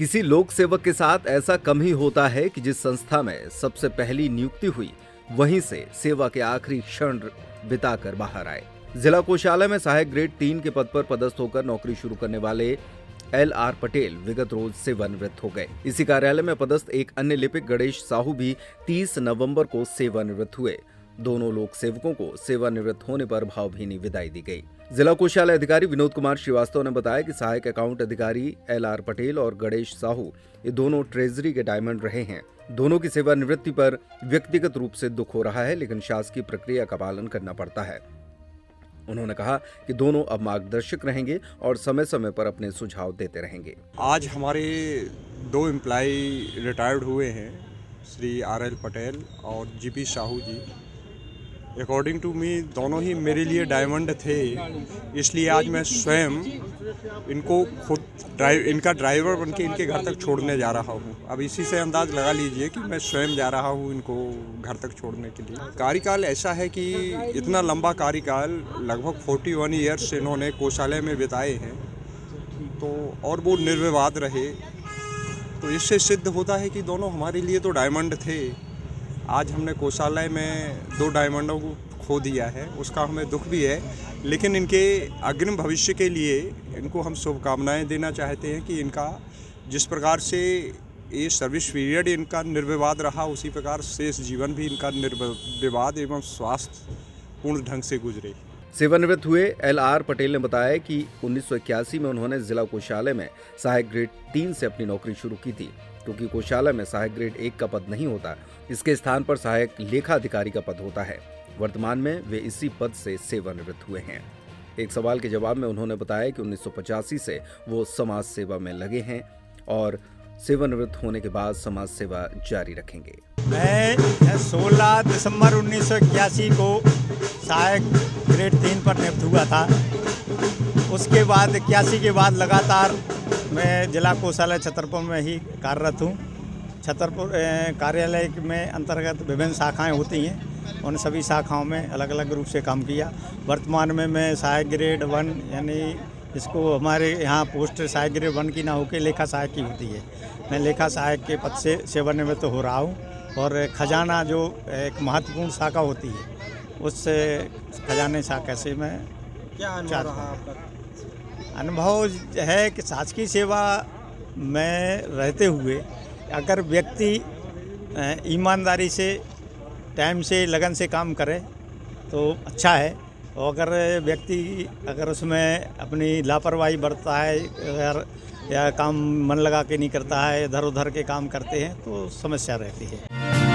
किसी लोक सेवक के साथ ऐसा कम ही होता है कि जिस संस्था में सबसे पहली नियुक्ति हुई वहीं से सेवा के आखिरी क्षण बिताकर बाहर आए। जिला कोषालय में सहायक ग्रेड 3 के पद पर पदस्थ होकर नौकरी शुरू करने वाले LR पटेल विगत रोज सेवानिवृत्त हो गए। इसी कार्यालय में पदस्थ एक अन्य लिपिक गणेश साहू भी 30 नवंबर को सेवानिवृत्त हुए। दोनों लोक सेवकों को सेवानिवृत्त होने पर भावभीनी विदाई दी गई। जिला कोषालय अधिकारी विनोद कुमार श्रीवास्तव ने बताया कि सहायक अकाउंट अधिकारी LR पटेल और गणेश साहू ये दोनों ट्रेजरी के डायमंड रहे हैं। दोनों की सेवानिवृत्ति पर व्यक्तिगत रूप से दुख हो रहा है, लेकिन शासकीय प्रक्रिया का पालन करना पड़ता है। उन्होंने कहा कि दोनों अब मार्गदर्शक रहेंगे और समय समय पर अपने सुझाव देते रहेंगे। आज हमारे 2 एम्प्लॉय रिटायर्ड हुए हैं, श्री RL पटेल और GP Sahu ji. According to me दोनों ही मेरे लिए डायमंड थे, इसलिए आज मैं स्वयं इनको खुद इनका ड्राइवर बनके इनके घर तक छोड़ने जा रहा हूँ। अब इसी से अंदाज़ लगा लीजिए कि मैं स्वयं जा रहा हूँ इनको घर तक छोड़ने के लिए। कार्यकाल ऐसा है कि इतना लंबा कार्यकाल लगभग 41 ईयर्स इन्होंने कोषालय में बिताए हैं, तो और वो निर्विवाद रहे, तो इससे सिद्ध होता है कि दोनों हमारे लिए तो डायमंड थे। आज हमने कोषालय में 2 डायमंडों को खो दिया है, उसका हमें दुख भी है, लेकिन इनके अग्रिम भविष्य के लिए इनको हम शुभकामनाएं देना चाहते हैं कि इनका जिस प्रकार से ये सर्विस पीरियड इनका निर्विवाद रहा, उसी प्रकार शेष जीवन भी इनका निर्विवाद एवं स्वास्थ्य पूर्ण ढंग से गुजरे। सेवानिवृत्त हुए LR पटेल ने बताया कि 1981 में उन्होंने जिला कोषालय में सहायक ग्रेड 3 से अपनी नौकरी शुरू की थी। क्योंकि कोषालय में सहायक ग्रेड 1 का पद नहीं होता, इसके स्थान पर सहायक लेखा अधिकारी का पद होता है। वर्तमान में वे इसी पद से सेवानिवृत्त हुए हैं। एक सवाल के जवाब में उन्होंने बताया कि 1985 से वो समाज सेवा में लगे हैं और सेवानिवृत्त होने के बाद समाज सेवा जारी रखेंगे। मैं 16 दिसंबर 1981 को सहायक ग्रेड 3 पर नियुक्त हुआ था। उसके बाद 81 के बाद लगातार मैं जिला कोषालय छतरपुर में ही कार्यरत हूँ। छतरपुर कार्यालय में अंतर्गत विभिन्न शाखाएं होती हैं, उन सभी शाखाओं में अलग अलग रूप से काम किया। वर्तमान में मैं सहायक ग्रेड 1 यानी इसको हमारे यहाँ पोस्ट सहायक ग्रेड 1 की ना होकर लेखा सहायक की होती है, मैं लेखा सहायक के पद से सेवानिवृत्त हो रहा हूँ। और खजाना जो एक महत्वपूर्ण शाखा होती है, उस खजाने शाखा से मैं क्या अनुभव रहा आपका? अनुभव है कि शासकीय सेवा में रहते हुए अगर व्यक्ति ईमानदारी से, टाइम से, लगन से काम करे तो अच्छा है। और अगर उसमें अपनी लापरवाही बरतता है अगर या काम मन लगा के नहीं करता है, इधर उधर के काम करते हैं तो समस्या रहती है।